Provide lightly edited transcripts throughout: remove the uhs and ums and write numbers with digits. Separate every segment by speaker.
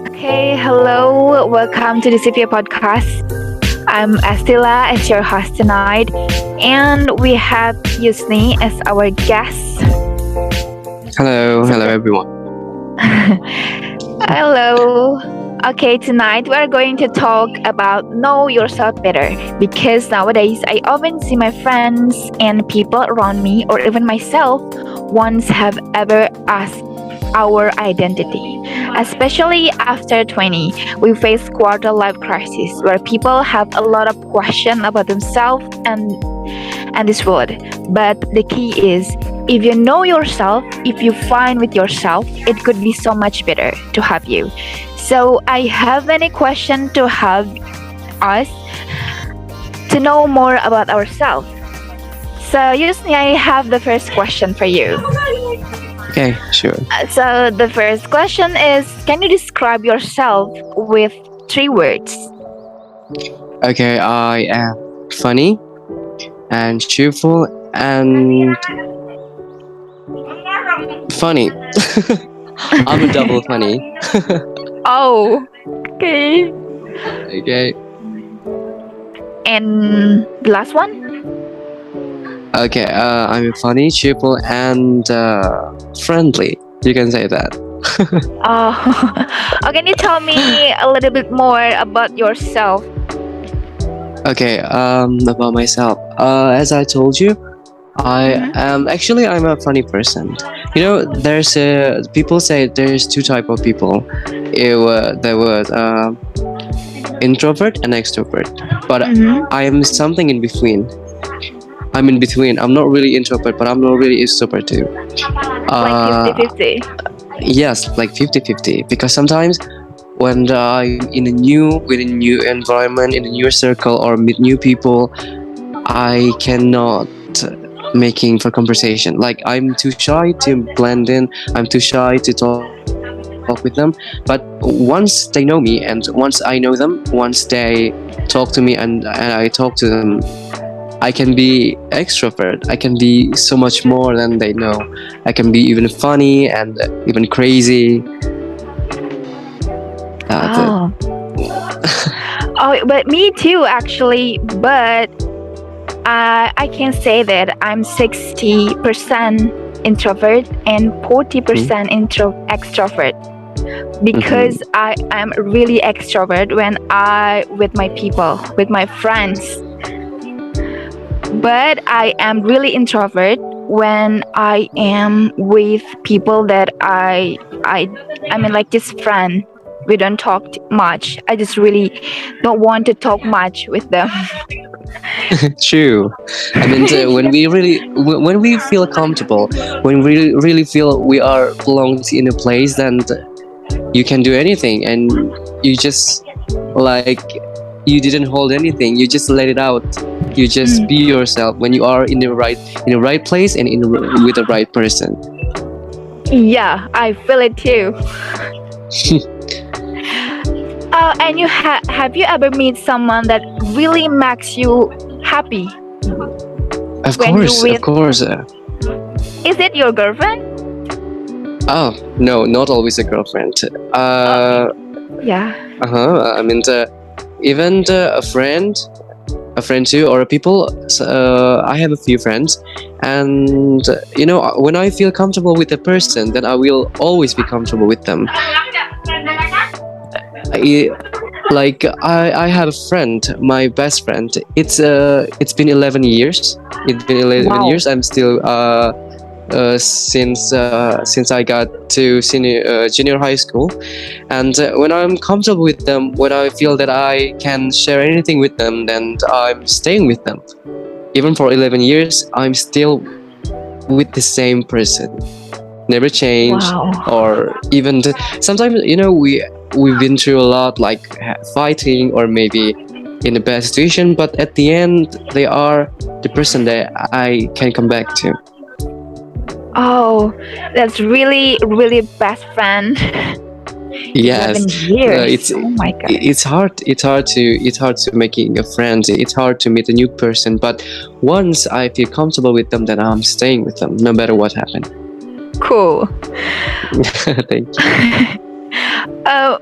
Speaker 1: Okay, hello, welcome to the Sefeo podcast. I'm Estila as your host tonight, and we have Yusni as our guest.
Speaker 2: Hello everyone.
Speaker 1: Hello. Okay, tonight we are going to talk about know yourself better because nowadays I often see my friends and people around me or even myself once have ever asked our identity. Especially after 20, we face quarter life crisis where people have a lot of questions about themselves and this world. But the key is if you know yourself, if you find with yourself, it could be so much better to have you. So I have many questions to have us to know more about ourselves. So Yusni, I have the first question for you.
Speaker 2: Okay, sure.
Speaker 1: So the first question is, can you describe yourself with 3 words?
Speaker 2: Okay, I am funny and cheerful and funny. I'm a double funny.
Speaker 1: Oh, okay.
Speaker 2: Okay.
Speaker 1: And the last one?
Speaker 2: Okay, I'm funny, cheerful, and friendly. You can say that.
Speaker 1: Oh, can you tell me a little bit more about yourself?
Speaker 2: Okay, about myself. As I told you, I'm a funny person. You know, people say there's 2 type of people. There was introvert and extrovert, but I am something in between. I'm in between. I'm not really introvert, but I'm not really extrovert too.
Speaker 1: Like 50-50.
Speaker 2: Yes, like 50-50. Because sometimes when I'm with a new environment, in a new circle, or meet new people, I cannot making for conversation. Like I'm too shy to blend in. I'm too shy to talk with them. But once they know me, and once I know them, once they talk to me, and I talk to them, I can be extrovert. I can be so much more than they know. I can be even funny and even crazy.
Speaker 1: Oh. Oh, but me too, actually. But I can say that I'm 60% introvert and 40% extrovert. Because I am really extrovert when I with my people, with my friends. But I am really introvert when I am with people that I mean like just friend. We don't talk much. I just really don't want to talk much with them.
Speaker 2: True. I mean, when we feel comfortable, when we really feel we are belonged in a place, then you can do anything, and you just like you didn't hold anything. You just let it out. You just be yourself when you are in the right place and with the right person.
Speaker 1: Yeah, I feel it too. And have you ever met someone that really makes you happy?
Speaker 2: Of course.
Speaker 1: Is it your girlfriend?
Speaker 2: Oh no, not always a girlfriend.
Speaker 1: Yeah.
Speaker 2: I mean, even a friend too, or people. I have a few friends, and when I feel comfortable with a person, then I will always be comfortable with them. I have a friend, my best friend. It's been 11 years. It's been 11
Speaker 1: Wow.
Speaker 2: years. I'm still since I got to junior high school, and when I'm comfortable with them, when I feel that I can share anything with them, then I'm staying with them. Even for 11 years, I'm still with the same person. Never changed.
Speaker 1: Wow.
Speaker 2: Or even sometimes we've been through a lot, like fighting or maybe in a bad situation, but at the end they are the person that I can come back to.
Speaker 1: Oh, that's really, really best friend.
Speaker 2: Yes,
Speaker 1: 11 years.
Speaker 2: it's
Speaker 1: Oh my god.
Speaker 2: it's hard to making a friend. It's hard to meet a new person, but once I feel comfortable with them, then I'm staying with them no matter what happened.
Speaker 1: Cool.
Speaker 2: Thank you.
Speaker 1: Uh,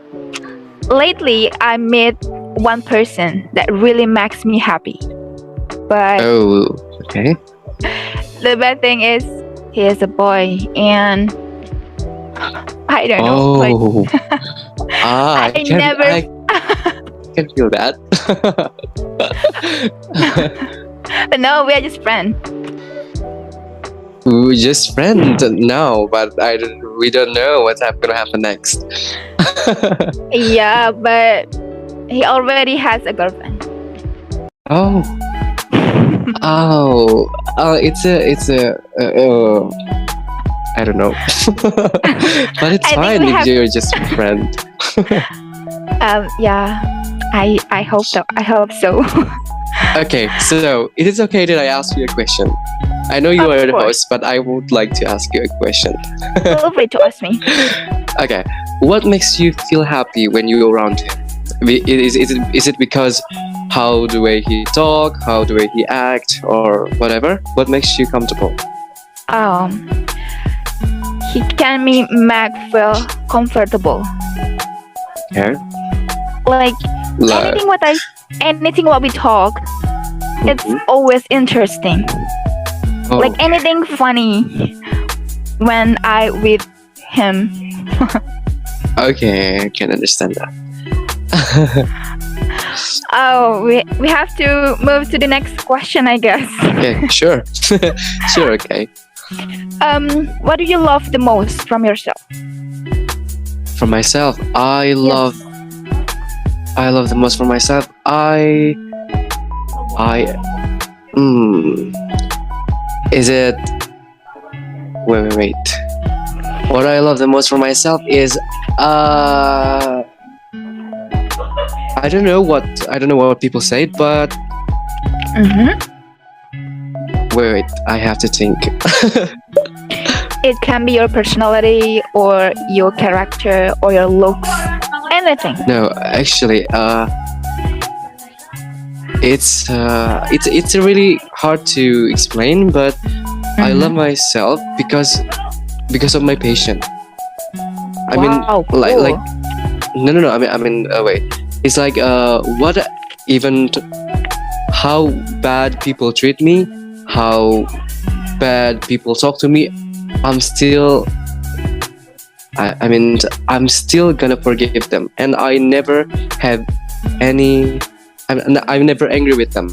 Speaker 1: lately, I met one person that really makes me happy. But
Speaker 2: Oh, okay.
Speaker 1: the bad thing is, he is a boy, and I don't know.
Speaker 2: Oh,
Speaker 1: I never.
Speaker 2: I can feel that.
Speaker 1: No, we are just friends.
Speaker 2: We're just friends now, but we don't know what's gonna happen next.
Speaker 1: Yeah, but he already has a girlfriend.
Speaker 2: Oh, it's a I don't know, but it's
Speaker 1: I think
Speaker 2: fine
Speaker 1: we
Speaker 2: if
Speaker 1: have-
Speaker 2: you're just a friend.
Speaker 1: Yeah, I hope so. I hope so.
Speaker 2: Okay, so it is okay that I ask you a question. I know you
Speaker 1: Of
Speaker 2: are the
Speaker 1: course.
Speaker 2: host, but I would like to ask you a question.
Speaker 1: Feel free to ask me.
Speaker 2: Okay, what makes you feel happy when you're around him? Is it because how the way he talk, how the way he act, or whatever? What makes you comfortable?
Speaker 1: He can make me feel comfortable.
Speaker 2: Okay.
Speaker 1: Like
Speaker 2: Like,
Speaker 1: anything what we talk, it's
Speaker 2: Mhm.
Speaker 1: always interesting.
Speaker 2: oh,
Speaker 1: Like anything funny when I with him.
Speaker 2: okay, I can understand that.
Speaker 1: Oh, we have to move to the next question, I guess.
Speaker 2: Okay, sure, sure, okay.
Speaker 1: What do you love the most from yourself?
Speaker 2: For myself, I love the most for myself. Is it? Wait. What I love the most for myself is I don't know what people say, but
Speaker 1: Mm-hmm.
Speaker 2: wait, I have to think.
Speaker 1: It can be your personality or your character or your looks, anything.
Speaker 2: No, actually, it's really hard to explain, but I love myself because of my patience. I mean,
Speaker 1: Wow, cool.
Speaker 2: like no. I mean, wait. It's like what even how bad people treat me, how bad people talk to me. I'm still. I mean, I'm still gonna forgive them, and I never have any. I'm never angry with them.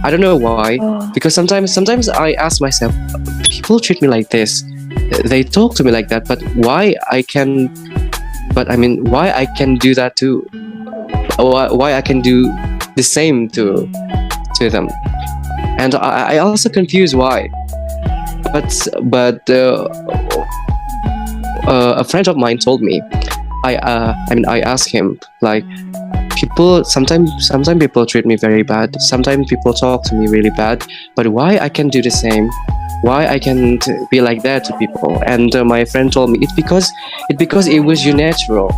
Speaker 2: I don't know why.
Speaker 1: Oh.
Speaker 2: Because sometimes I ask myself, people treat me like this, they talk to me like that, but why I can do that too? Why I can do the same to them? And I also confuse why. But a friend of mine told me, I asked him, like, sometimes people treat me very bad, sometimes people talk to me really bad, but why I can do the same, why I can be like that to people? And my friend told me it's because it was your natural,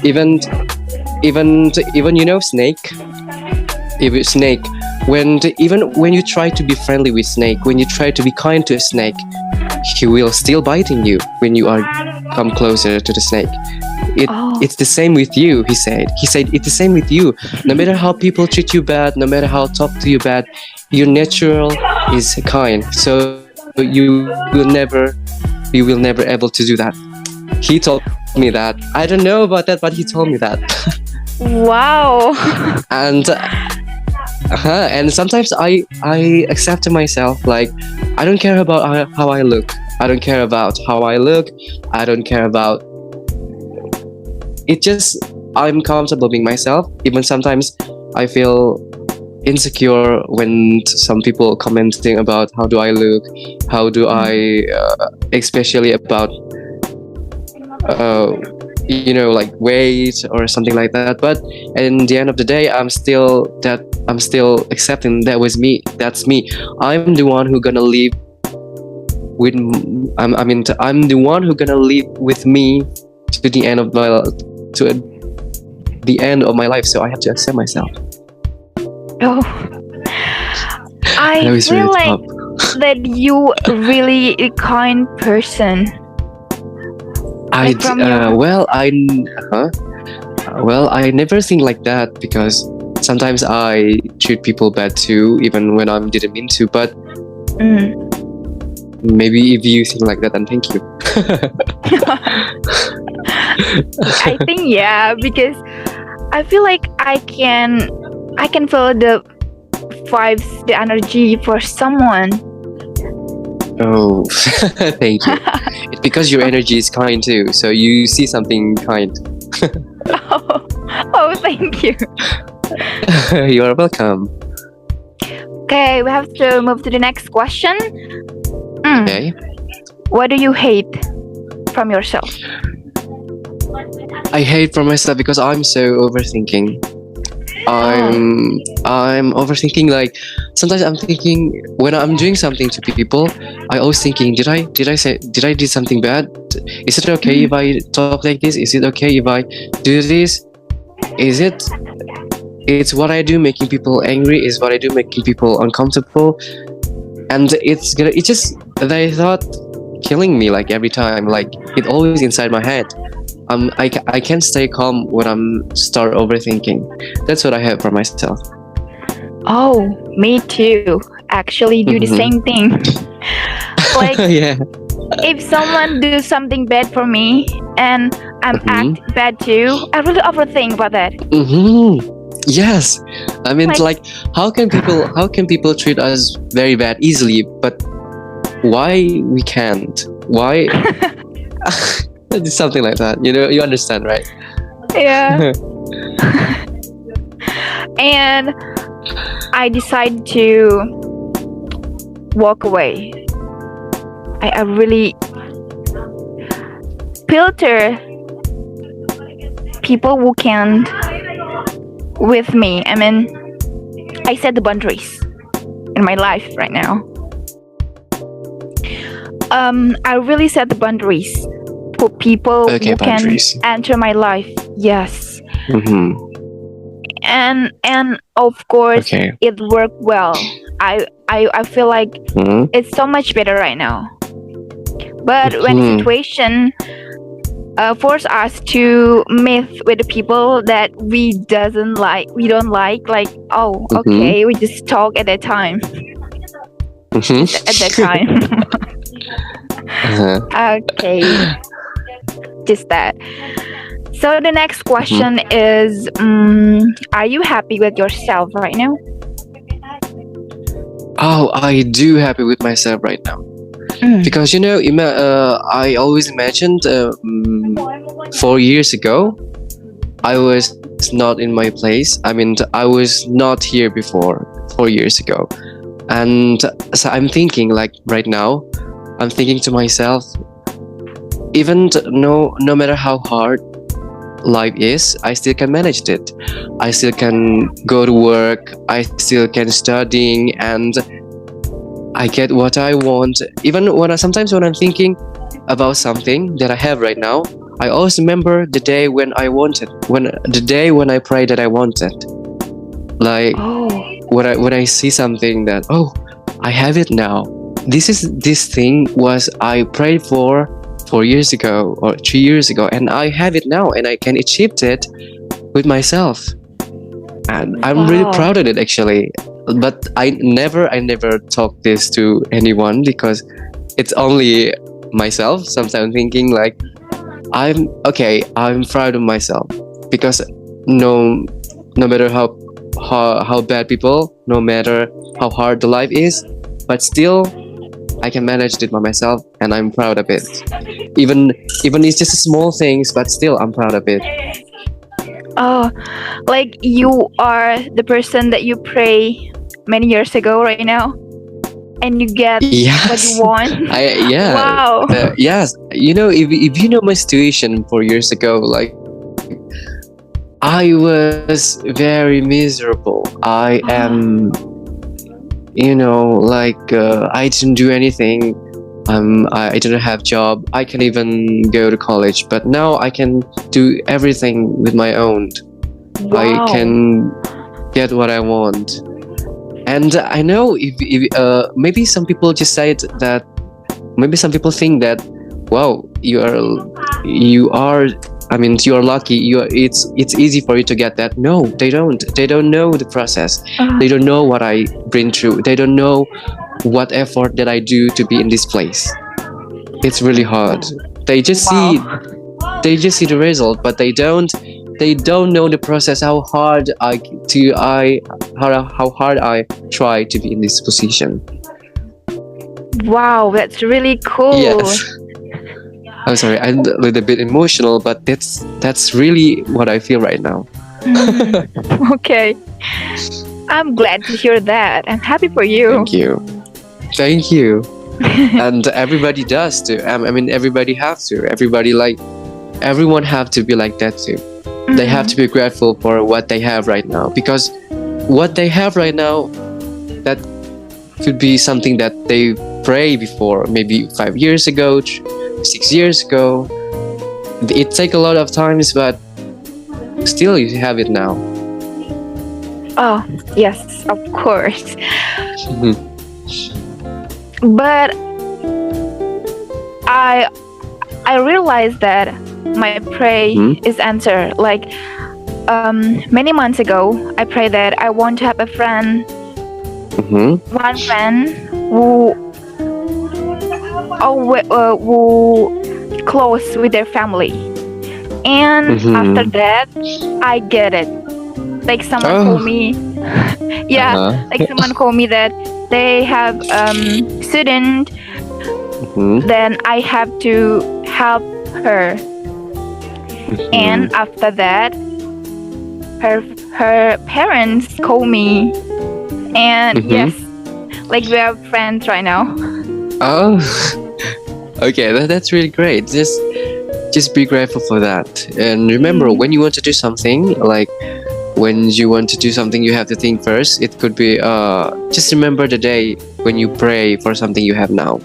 Speaker 2: even snake, when you try to be friendly with snake, when you try to be kind to a snake, he will still biting you when you are come closer to the snake. It's the same with you, he said it's the same with you. No matter how people treat you bad, no matter how talk to you bad, your natural is kind, so you will never able to do that. He told me that. I don't know about that, but he told me that.
Speaker 1: Wow.
Speaker 2: And and sometimes I accept myself, like, I don't care about how I look. I don't care about it. Just I'm comfortable being myself. Even sometimes I feel insecure when some people commenting about how do I look, how do I especially about like weight or something like that. But in the end of the day, I'm still accepting that was me. That's me. I'm the one who gonna live with. I'm the one who gonna live with me to the end of my life. So I have to accept myself.
Speaker 1: Oh. I
Speaker 2: That was
Speaker 1: feel
Speaker 2: really
Speaker 1: like
Speaker 2: tough.
Speaker 1: that you really a kind person. Like from your
Speaker 2: Huh? Well, I never think like that because sometimes I treat people bad too, even when I didn't mean to. But
Speaker 1: Mm.
Speaker 2: maybe if you think like that, then thank you.
Speaker 1: I think yeah, because I feel like I can feel the vibes, the energy for someone.
Speaker 2: Oh, thank you. It's because your energy is kind too, so you see something kind.
Speaker 1: Oh, oh, thank you.
Speaker 2: You are welcome.
Speaker 1: Okay, we have to move to the next question.
Speaker 2: Okay.
Speaker 1: What do you hate from yourself?
Speaker 2: I hate for myself because I'm so overthinking. I'm overthinking. Like sometimes I'm thinking when I'm doing something to people, I always thinking, did I do something bad? Is it okay if I talk like this? Is it okay if I do this? Is it? It's what I do making people angry. Is what I do making people uncomfortable, and it's just they thought killing me like every time. Like it always inside my head. I can't stay calm when I'm start overthinking. That's what I have for myself.
Speaker 1: Oh, me too. Actually, do the
Speaker 2: Mhm.
Speaker 1: same thing. Like
Speaker 2: Yeah.
Speaker 1: if someone do something bad for me and I'm
Speaker 2: Mhm.
Speaker 1: act bad too, I really overthink about that.
Speaker 2: Mhm. Yes. I mean,
Speaker 1: Like
Speaker 2: like, how can people treat us very bad easily, but why we can't? Why? It's something like that. You know, you understand, right?
Speaker 1: yeah. And I decide to walk away. I really filter people who can't with me. I mean, I set the boundaries in my life right now. I really set the boundaries for people
Speaker 2: Okay,
Speaker 1: who can
Speaker 2: boundaries.
Speaker 1: enter my life. Yes,
Speaker 2: Mm-hmm.
Speaker 1: and of course
Speaker 2: Okay.
Speaker 1: it worked well. I feel like
Speaker 2: Mm-hmm.
Speaker 1: it's so much better right now. But when the
Speaker 2: Mm-hmm.
Speaker 1: situation force us to meet with the people that we don't like, oh,
Speaker 2: Mm-hmm.
Speaker 1: okay, we just talk at that time,
Speaker 2: Mm-hmm.
Speaker 1: at that time.
Speaker 2: Uh-huh.
Speaker 1: Okay, just that. So the next
Speaker 2: Mm-hmm.
Speaker 1: question is, are you happy with yourself right now?
Speaker 2: Oh, I do happy with myself right now because I always imagined 4 years ago I was not in my place. I mean, I was not here before 4 years ago, and so I'm thinking like right now, I'm thinking to myself, no matter how hard life is, I still can manage it. I still can go to work. I still can studying, and I get what I want. Even sometimes when I'm thinking about something that I have right now, I always remember the day when I wanted, when the day when I prayed that I wanted. Like
Speaker 1: Oh,
Speaker 2: when I see something that I have it now. This thing was I prayed for 4 years ago or 3 years ago, and I have it now, and I can achieve it with myself, and I'm really
Speaker 1: wow.
Speaker 2: proud of it actually. But I never talk this to anyone because it's only myself. Sometimes thinking like I'm proud of myself because no no matter how bad people, no matter how hard the life is, but still I can manage it by myself, and I'm proud of it. Even it's just small things, but still I'm proud of it.
Speaker 1: Oh, like you are the person that you pray many years ago right now, and you get what you
Speaker 2: Yes,
Speaker 1: want. Wow.
Speaker 2: yes. If you know my situation 4 years ago, like I was very miserable. I am, I didn't do anything. I didn't have job. I can even go to college, but now I can do everything with my own. I
Speaker 1: Wow.
Speaker 2: can get what I want. And I know if maybe some people just say it that maybe some people think that wow you are I mean you are lucky you are, it's easy for you to get that. No, they don't know the process. They don't know what I bring through. They don't know what effort that I do to be in this place. It's really hard. They just see
Speaker 1: Wow.
Speaker 2: they just see the result, but they don't know the process, how hard I try to be in this position.
Speaker 1: Wow, that's really cool.
Speaker 2: Yes. I'm sorry, I'm a little bit emotional, but that's really what I feel right now.
Speaker 1: Okay. I'm glad to hear that. I'm happy for you.
Speaker 2: Thank you. And everybody does too. I mean, everybody has to. Everyone have to be like that too. They have to be grateful for what they have right now, because what they have right now, that could be something that they pray before, maybe 5 years ago, 6 years ago. It take a lot of times, but still you have it now.
Speaker 1: Oh, yes, of course.
Speaker 2: Mhm.
Speaker 1: But I I realized that my prayer is answered. Like many months ago, I prayed that I want to have a friend, one friend who who close with their family. And after that, I get it. Like someone told me, like someone told me that they have student. Then I have to help her. And after that, her parents call me, and yes, like we are friends right now.
Speaker 2: Oh, okay, that's really great. Just be grateful for that, and remember when you want to do something, like when you want to do something, you have to think first. It could be just remember the day when you pray for something you have now.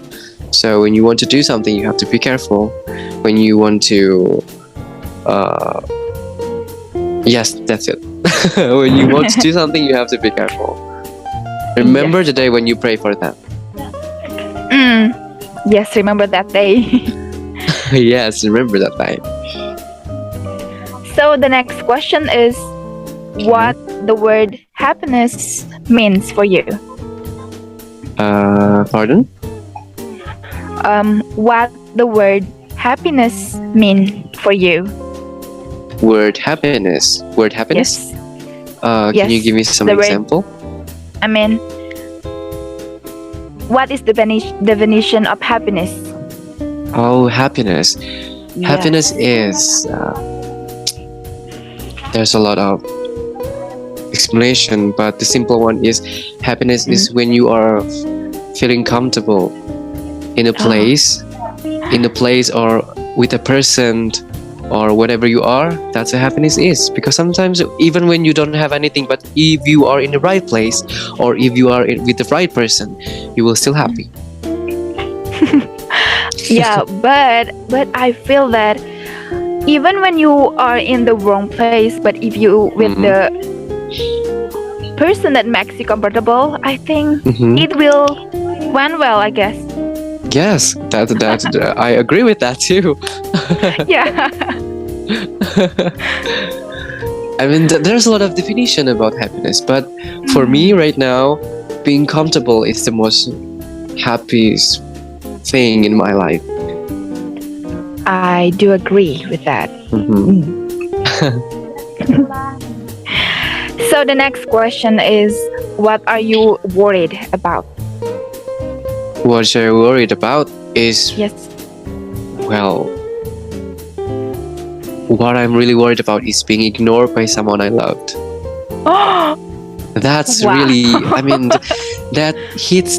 Speaker 2: So when you want to do something, you have to be careful. When you want to, yes, that's it. When you want to do something, you have to be careful. Remember the day when you pray for that.
Speaker 1: Yes, remember that day.
Speaker 2: Yes, remember that day.
Speaker 1: So the next question is, what the word happiness means for you?
Speaker 2: Pardon?
Speaker 1: What the word happiness mean for you?
Speaker 2: Word happiness. Word happiness?
Speaker 1: Yes.
Speaker 2: Can you give me some
Speaker 1: the word-
Speaker 2: example?
Speaker 1: I mean, what is the definition of happiness?
Speaker 2: Oh, happiness. Happiness is there's a lot of explanation, but the simple one is happiness is when you are feeling comfortable in a place, or with a person, or whatever you are. That's what happiness is. Because sometimes even when you don't have anything, but if you are in the right place, or if you are with the right person, you will still happy.
Speaker 1: Yeah, but I feel that even when you are in the wrong place, but if you with the person that makes you comfortable, I think it will went well, I guess.
Speaker 2: Yes, that I agree with that too.
Speaker 1: Yeah.
Speaker 2: I mean, there's a lot of definition about happiness, but for me right now, being comfortable is the most happiest thing in my life.
Speaker 1: I do agree with that. So the next question is, what are you worried about?
Speaker 2: What I'm worried about is,
Speaker 1: Yes.
Speaker 2: well, what I'm really worried about is being ignored by someone I loved. That's
Speaker 1: Wow.
Speaker 2: really, I mean, that hits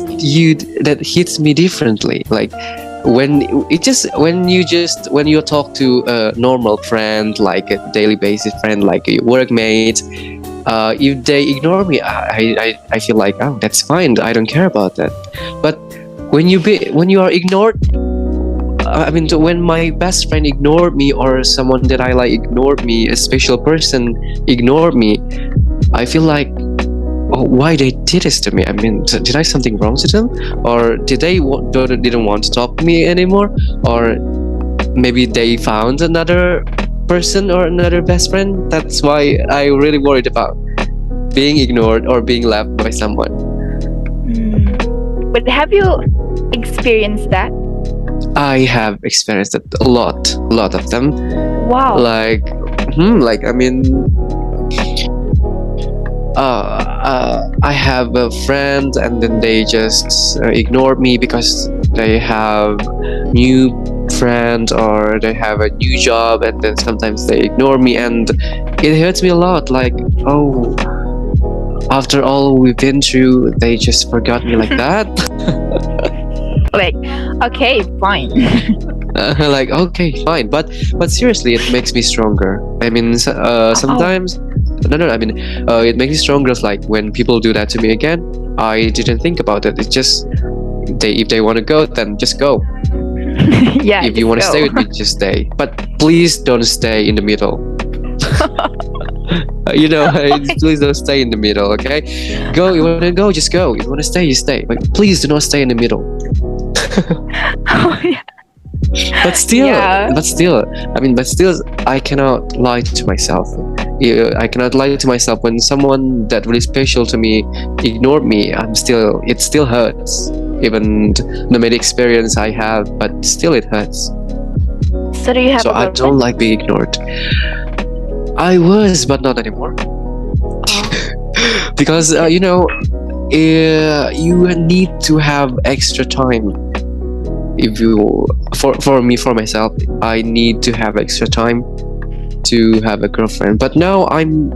Speaker 2: me differently. Like when you talk to a normal friend, like a daily basis friend, like a workmate, if they ignore me, I feel like, oh, that's fine. I don't care about that. But when you are ignored, I mean, when my best friend ignored me, or someone that I like ignored me, a special person ignored me, I feel like, why they did this to me. I mean, did I something wrong to them, or did they didn't want to talk to me anymore, or maybe they found another person or another best friend. That's why I really worried about being ignored or being left by someone.
Speaker 1: But have you experienced that?
Speaker 2: I have experienced it a lot of them.
Speaker 1: Wow.
Speaker 2: Like, I mean, I have a friend, and then they just ignored me because they have new friend or they have a new job, and then sometimes they ignore me, and it hurts me a lot. Like, oh, after all we've been through, they just forgot me like that.
Speaker 1: Like, okay, fine.
Speaker 2: Like, okay, fine, but seriously, it makes me stronger. I mean, sometimes no, I mean, it makes me stronger. Like, when people do that to me again, I didn't think about it. It's just if they want to go, then just go.
Speaker 1: Yeah.
Speaker 2: If you want to stay with me, just stay. But please don't stay in the middle. Please don't stay in the middle. Okay, go. You want to go, just go. You want to stay, you stay. But please do not stay in the middle.
Speaker 1: Oh, yeah.
Speaker 2: But still, I cannot lie to myself. I cannot lie to myself when someone that really special to me ignored me. It still hurts, even no matter experience I have, but still it hurts.
Speaker 1: So do you have?
Speaker 2: So I don't like being ignored. I was, but not anymore. Because you need to have extra time. If you, for myself, I need to have extra time to have a girlfriend. But now I'm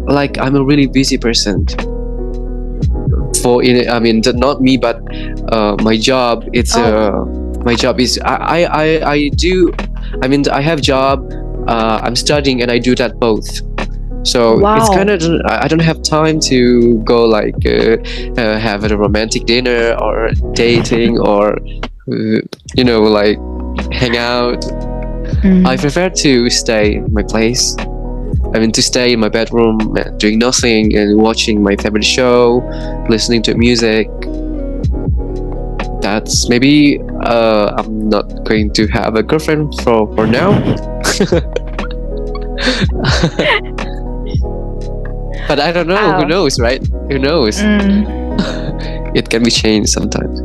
Speaker 2: a really busy person. Not me, but my job. My job is I do. I mean, I have job. I'm studying, and I do that both. So it's kind of, I don't have time to go have a romantic dinner or dating or like hang out. I prefer to stay in my place. I mean, to stay in my bedroom doing nothing and watching my favorite show, listening to music. That's maybe I'm not going to have a girlfriend for now. But I don't know. Who knows, right? Who knows? It can be changed sometimes.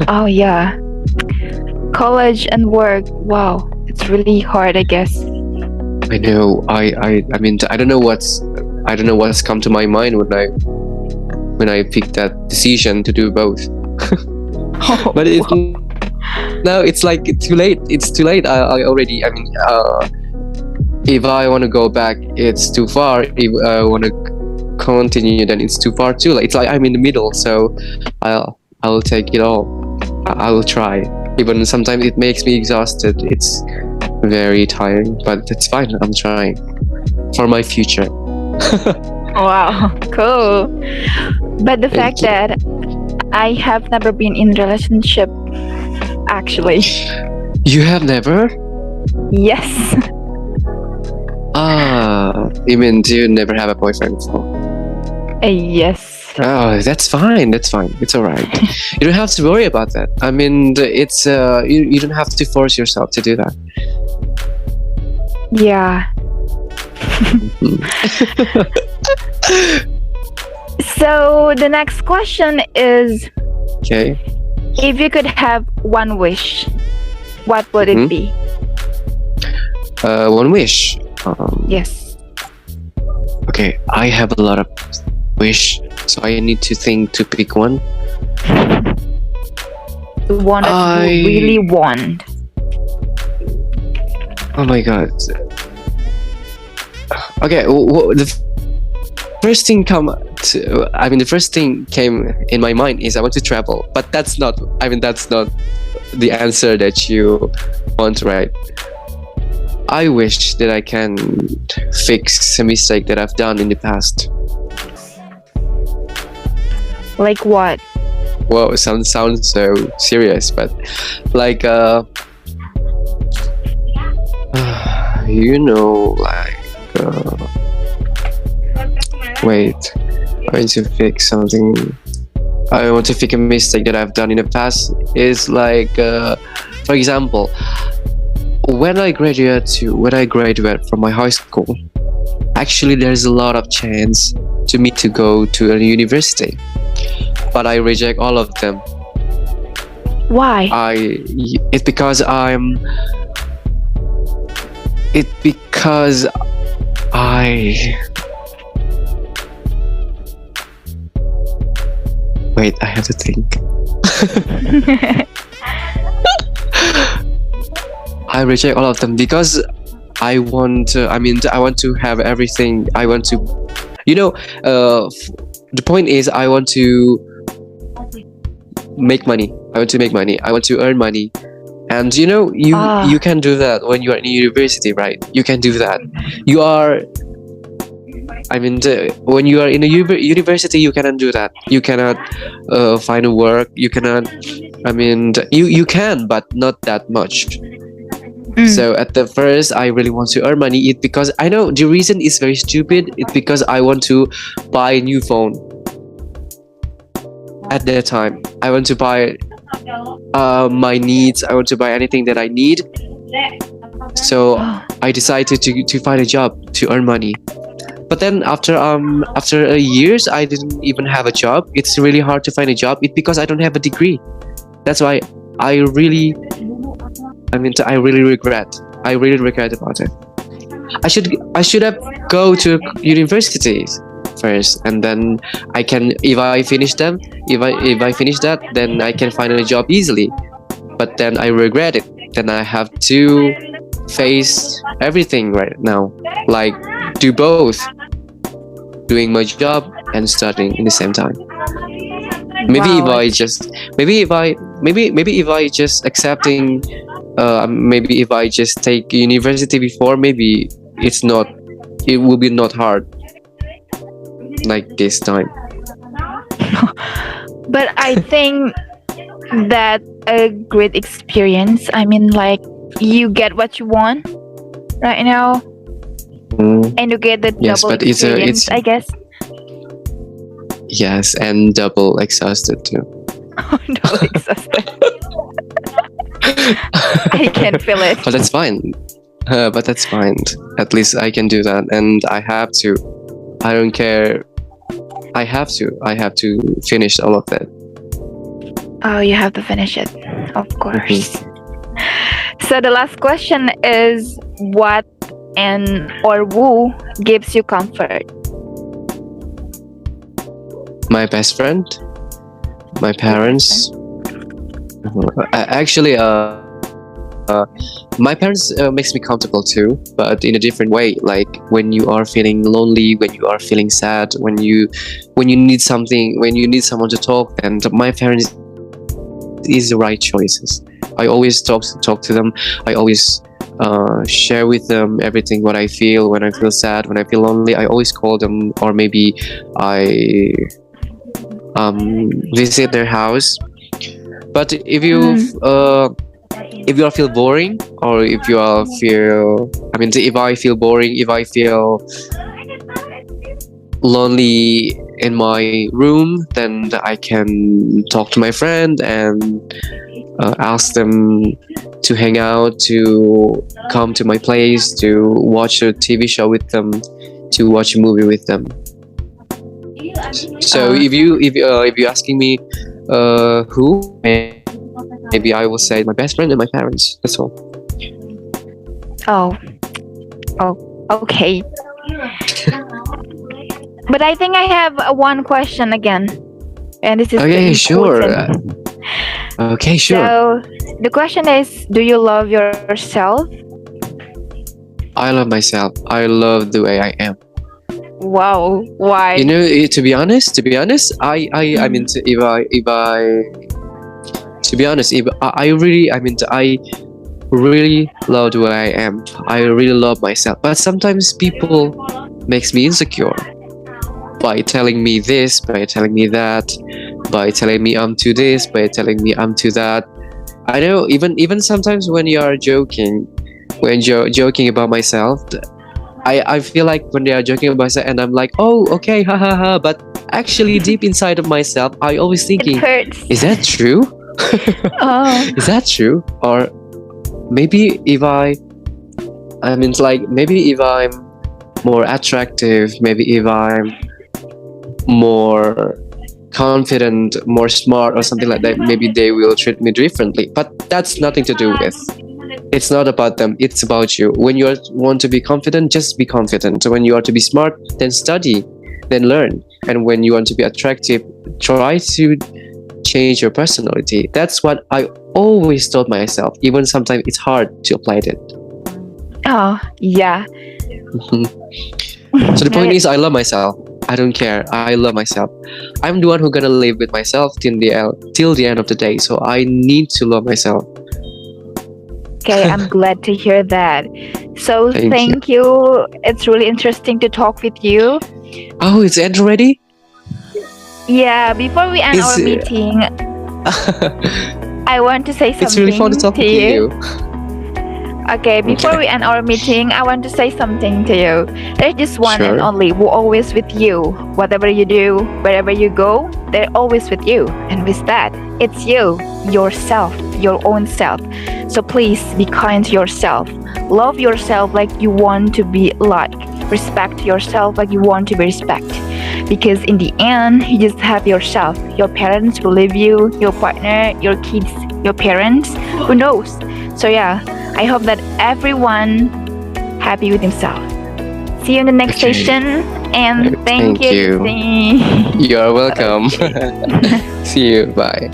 Speaker 1: Oh yeah, college and work. Wow, it's really hard, I guess.
Speaker 2: I know. I mean, I don't know what's come to my mind when I picked that decision to do both. But it's like too late. It's too late. I already. I mean, if I want to go back, it's too far. If I want to continue, then it's too far too. It's like I'm in the middle. So I will take it all. I will try. Even sometimes it makes me exhausted. It's very tiring, but it's fine. I'm trying for my future.
Speaker 1: Wow, cool. But the fact that I have never been in a relationship, actually.
Speaker 2: You have never?
Speaker 1: Yes.
Speaker 2: You mean you never have a boyfriend before?
Speaker 1: Yes.
Speaker 2: Oh, that's fine. That's fine. It's all right. You don't have to worry about that. I mean, it's you don't have to force yourself to do that.
Speaker 1: Yeah. So the next question is,
Speaker 2: okay,
Speaker 1: if you could have one wish, what would it be?
Speaker 2: One wish.
Speaker 1: Yes.
Speaker 2: Okay, I have a lot of wish, so I need to think to pick one.
Speaker 1: The one that you really want.
Speaker 2: Oh my god. Okay, the first thing the first thing came in my mind is I want to travel, but that's not the answer that you want, right? I wish that I can fix a mistake that I've done in the past.
Speaker 1: Like what?
Speaker 2: Whoa, sounds so serious, but like Wait, I want to fix something. I want to fix a mistake that I've done in the past. Is like, for example, when I graduate from my high school, actually there's a lot of chance to me to go to a university, but I reject all of them.
Speaker 1: Why?
Speaker 2: It's because I wait. I have to think. I reject all of them because I want. I want to have everything. I want to, you know. The point is, I want to make money. I want to make money. I want to earn money. And you can do that when you are in university, right? You can do that. You are. When you are in a university, you cannot do that. You cannot find a work. You cannot. You can, but not that much. So at the first, I really want to earn money. It because I know the reason is very stupid. It's because I want to buy a new phone. At that time, I want to buy my needs. I want to buy anything that I need. So I decided to find a job to earn money. But then after years, I didn't even have a job. It's really hard to find a job. It's because I don't have a degree. That's why I really regret. I really regret about it. I should have go to universities first, and then I can, if I finish that, then I can find a job easily. But then I regret it. Then I have to face everything right now, like do both, doing my job and studying in the same time. Maybe if I just accepting, maybe if I just take university before, maybe it will be not hard like this time.
Speaker 1: But I think that a great experience. Like you get what you want right now, and you get the
Speaker 2: Yes,
Speaker 1: double
Speaker 2: but
Speaker 1: experience, I guess.
Speaker 2: Yes, and double exhausted too.
Speaker 1: Double exhausted. I can feel it.
Speaker 2: But that's fine. At least I can do that, and I have to. I don't care. I have to finish all of that.
Speaker 1: Oh, you have to finish it, of course. So the last question is, what and or who gives you comfort?
Speaker 2: My best friend, my parents. Actually, my parents makes me comfortable too, but in a different way. Like when you are feeling lonely, when you are feeling sad, when you need something, when you need someone to talk, then my parents is the right choices. I always talk to them. I always share with them everything what I feel when I feel sad, when I feel lonely. I always call them, or maybe I visit their house. But if you feel boring, or if I feel boring, if I feel lonely in my room, then I can talk to my friend and ask them to hang out, to come to my place, to watch a TV show with them, to watch a movie with them. So if you're asking me who, maybe I will say my best friend and my parents. That's all.
Speaker 1: Oh, okay. But I think I have one question again, and this is
Speaker 2: okay. Sure. Okay, sure.
Speaker 1: So the question is, do you love yourself?
Speaker 2: I love myself. I love the way I am.
Speaker 1: Wow, why?
Speaker 2: To be honest, I really love the way I am. I really love myself. But sometimes people makes me insecure by telling me this, by telling me that, by telling me I'm to this, by telling me I'm to that. I know even sometimes when you're joking about myself, I feel like when they are joking about myself, and I'm like, oh, okay, ha ha ha. But actually, deep inside of myself, I always
Speaker 1: It
Speaker 2: thinking,
Speaker 1: hurts.
Speaker 2: is that true?
Speaker 1: Oh,
Speaker 2: Is that true? Or maybe if I mean, like maybe if I'm more attractive, maybe if I'm more confident, more smart, or something like that, maybe they will treat me differently. But that's nothing to do with. It's not about them. It's about you. When you want to be confident, just be confident. When you are to be smart, then study, then learn. And when you want to be attractive, try to change your personality. That's what I always told myself. Even sometimes it's hard to apply it.
Speaker 1: oh, yeah.
Speaker 2: So the point is, I love myself. I don't care. I love myself. I'm the one who gonna live with myself till the end of the day. So I need to love myself.
Speaker 1: Okay, I'm glad to hear that. So
Speaker 2: Thank you.
Speaker 1: thank you. It's really interesting to talk with you.
Speaker 2: Oh, it's end already?
Speaker 1: Yeah, before we end
Speaker 2: Is
Speaker 1: our
Speaker 2: it-
Speaker 1: meeting, I want to say something
Speaker 2: It's really fun to talk
Speaker 1: to
Speaker 2: with you.
Speaker 1: Okay, before
Speaker 2: Okay.
Speaker 1: we end our meeting, I want to say something to you. There's just one and
Speaker 2: Sure.
Speaker 1: only who always with you. Whatever you do, wherever you go, they're always with you. And with that, it's you, yourself, your own self. So please be kind to yourself. Love yourself like you want to be liked. Respect yourself like you want to be respected. Because in the end, you just have yourself. Your parents will leave you, your partner, your kids, your parents, who knows? So yeah, I hope that everyone happy with himself. See you in the next
Speaker 2: Okay.
Speaker 1: session, and thank
Speaker 2: Thank you.
Speaker 1: you. Disney.
Speaker 2: You're welcome. See you. Bye.